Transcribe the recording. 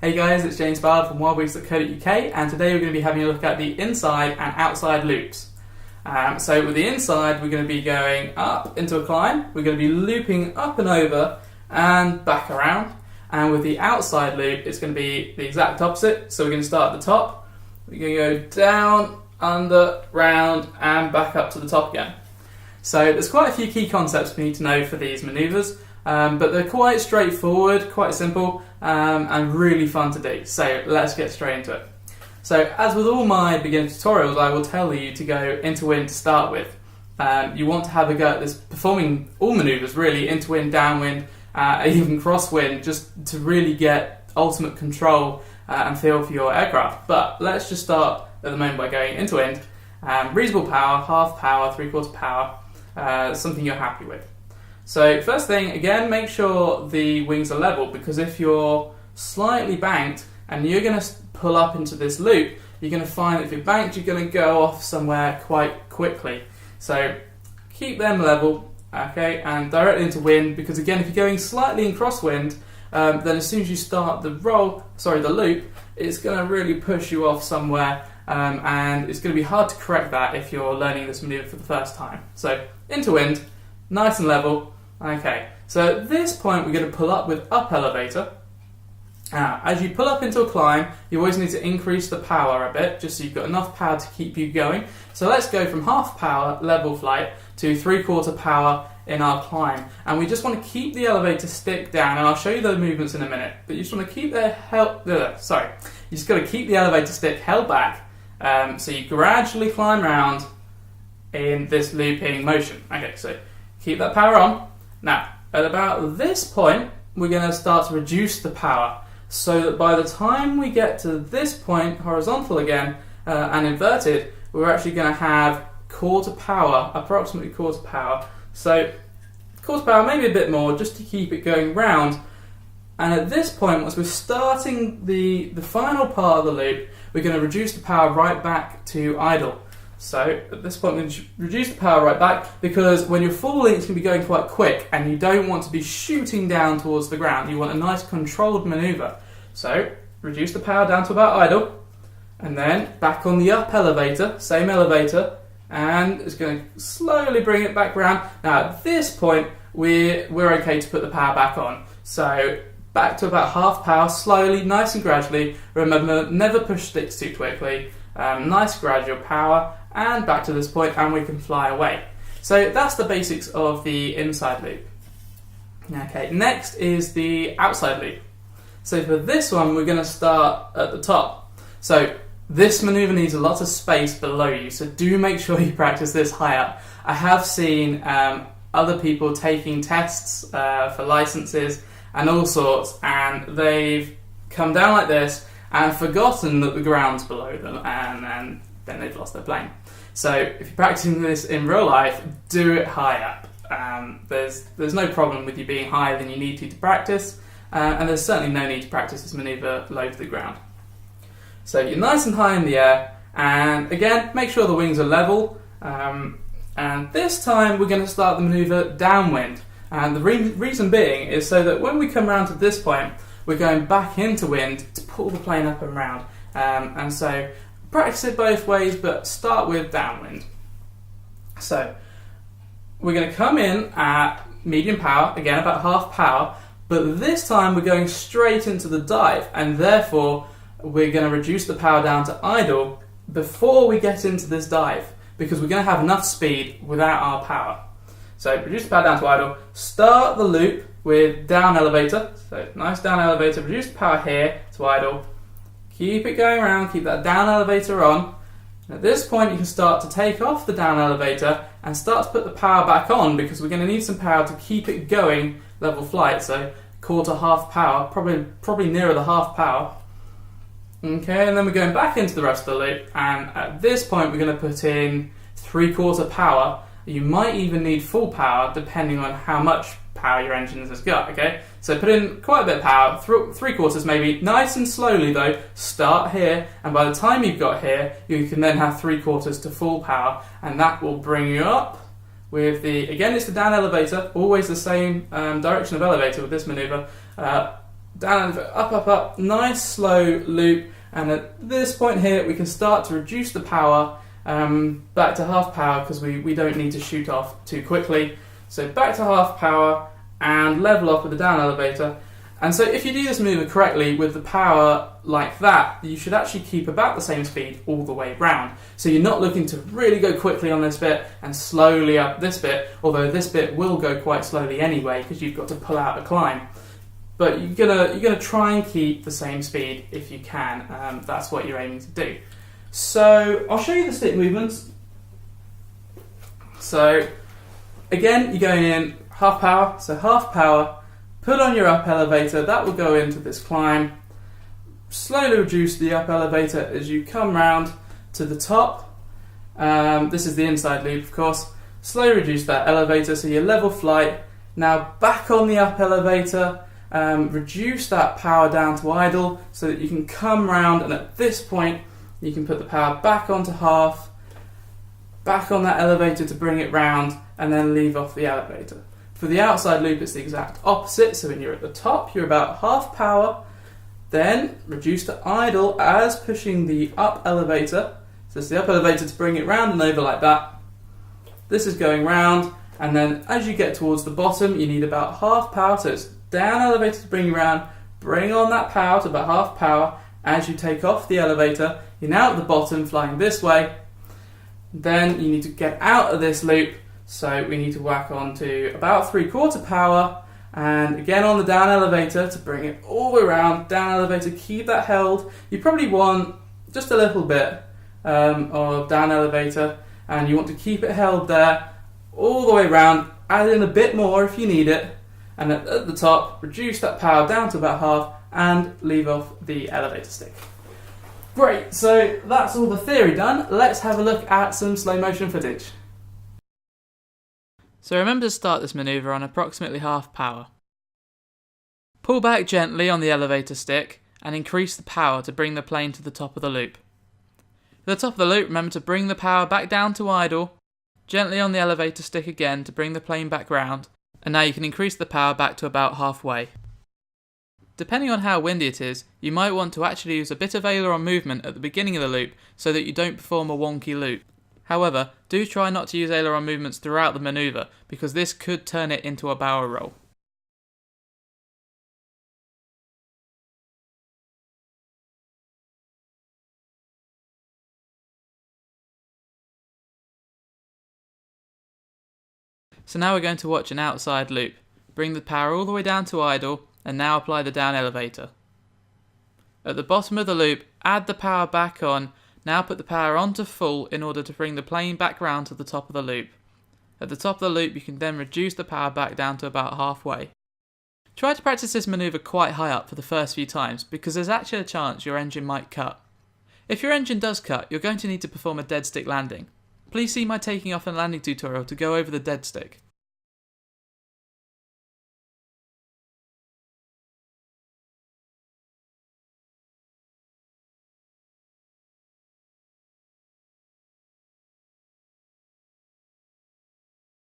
Hey guys, it's James Bard from wildweeks.co.uk, and today we're going to be having a look at the inside and outside loops. So with the inside, we're going to be going up into a climb, we're going to be looping up and over and back around, and with the outside loop, it's going to be the exact opposite. So we're going to start at the top, we're going to go down, under, round, and back up to the top again. So there's quite a few key concepts we need to know for these manoeuvres. But they're quite straightforward, quite simple, and really fun to do. So let's get straight into it. So as with all my beginner tutorials, I will tell you to go into wind to start with. You want to have a go at this, performing all manoeuvres really, into wind, downwind, even crosswind, just to really get ultimate control and feel for your aircraft. But let's just start at the moment by going into wind. Reasonable power, half power, three-quarter power, something you're happy with. So first thing, again, make sure the wings are level, because if you're slightly banked and you're going to pull up into this loop, you're going to find that if you're banked, you're going to go off somewhere quite quickly. So keep them level, okay, and directly into wind, because again, if you're going slightly in crosswind, then as soon as you start the loop, it's going to really push you off somewhere, and it's going to be hard to correct that if you're learning this manoeuvre for the first time. So into wind, nice and level. Okay, so at this point we're going to pull up with up elevator. Now, as you pull up into a climb, you always need to increase the power a bit, just so you've got enough power to keep you going. So let's go from half power level flight to three-quarter power in our climb. And we just want to keep the elevator stick down, and I'll show you the movements in a minute. But you just want to keep you just got to keep the elevator stick held back, so you gradually climb around in this looping motion. Okay, so keep that power on. Now, at about this point, we're going to start to reduce the power, so that by the time we get to this point, horizontal again, and inverted, we're actually going to have quarter power, approximately quarter power. So, quarter power, maybe a bit more, just to keep it going round. And at this point, once we're starting the final part of the loop, we're going to reduce the power right back to idle. So at this point, we're going to reduce the power right back, because when you're falling, it's going to be going quite quick, and you don't want to be shooting down towards the ground. You want a nice controlled manoeuvre. So reduce the power down to about idle, and then back on the up elevator, same elevator, and it's going to slowly bring it back round. Now at this point, we're okay to put the power back on. So back to about half power, slowly, nice and gradually. Remember, never push sticks too quickly. Nice gradual power, and back to this point, and we can fly away. So that's the basics of the inside loop. Okay, next is the outside loop. So for this one, we're going to start at the top. So this manoeuvre needs a lot of space below you, so do make sure you practice this high up. I have seen other people taking tests for licenses and all sorts, and they've come down like this and forgotten that the ground's below them, and then they've lost their plane. So if you're practicing this in real life, do it high up. There's no problem with you being higher than you need to practice, and there's certainly no need to practice this manoeuvre low to the ground. So you're nice and high in the air, and again, make sure the wings are level, and this time we're going to start the manoeuvre downwind. And the reason being is so that when we come around to this point, we're going back into wind to pull the plane up and round. And so practice it both ways, but start with downwind. So we're going to come in at medium power, again about half power, but this time we're going straight into the dive, and therefore we're going to reduce the power down to idle before we get into this dive, because we're going to have enough speed without our power. So reduce the power down to idle, start the loop with down elevator, so nice down elevator, reduce the power here to idle, keep it going around, keep that down elevator on. And at this point you can start to take off the down elevator and start to put the power back on, because we're going to need some power to keep it going level flight, so quarter, half power, probably nearer the half power. Okay, and then we're going back into the rest of the loop, and at this point we're going to put in three-quarter power. You might even need full power depending on how much power your engine has got, okay? So put in quite a bit of power, three-quarters maybe, nice and slowly though, start here, and by the time you've got here, you can then have three-quarters to full power, and that will bring you up with the, again it's the down elevator, always the same direction of elevator with this manoeuvre, down elevator, up, up, up, nice slow loop, and at this point here we can start to reduce the power back to half power because we don't need to shoot off too quickly. So back to half power and level off with the down elevator. And so if you do this maneuver correctly with the power like that, you should actually keep about the same speed all the way round. So you're not looking to really go quickly on this bit and slowly up this bit, although this bit will go quite slowly anyway because you've got to pull out a climb. But you're gonna try and keep the same speed if you can. That's what you're aiming to do. So I'll show you the stick movements. So again, you're going in half power, so half power. Put on your up elevator, that will go into this climb. Slowly reduce the up elevator as you come round to the top. This is the inside loop, of course. Slowly reduce that elevator so you're level flight. Now back on the up elevator, reduce that power down to idle so that you can come round, and at this point you can put the power back onto half, back on that elevator to bring it round, and then leave off the elevator. For the outside loop, it's the exact opposite. So when you're at the top, you're about half power, then reduce to idle as pushing the up elevator. So it's the up elevator to bring it round and over like that. This is going round, and then as you get towards the bottom, you need about half power. So it's down elevator to bring you round, bring on that power to about half power. As you take off the elevator, you're now at the bottom, flying this way. Then you need to get out of this loop. So we need to whack on to about 3/4 power, and again on the down elevator to bring it all the way around. Down elevator, keep that held. You probably want just a little bit of down elevator, and you want to keep it held there all the way around. Add in a bit more if you need it, and at the top, reduce that power down to about half and leave off the elevator stick. Great, so that's all the theory done. Let's have a look at some slow motion footage. So remember to start this manoeuvre on approximately half power. Pull back gently on the elevator stick and increase the power to bring the plane to the top of the loop. At the top of the loop, remember to bring the power back down to idle, gently on the elevator stick again to bring the plane back round, and now you can increase the power back to about halfway. Depending on how windy it is, you might want to actually use a bit of aileron movement at the beginning of the loop so that you don't perform a wonky loop. However, do try not to use aileron movements throughout the manoeuvre because this could turn it into a bower roll. So now we're going to watch an outside loop. Bring the power all the way down to idle and now apply the down elevator. At the bottom of the loop, add the power back on. Now put the power on to full in order to bring the plane back round to the top of the loop. At the top of the loop you can then reduce the power back down to about halfway. Try to practice this manoeuvre quite high up for the first few times because there's actually a chance your engine might cut. If your engine does cut, you're going to need to perform a dead stick landing. Please see my taking off and landing tutorial to go over the dead stick.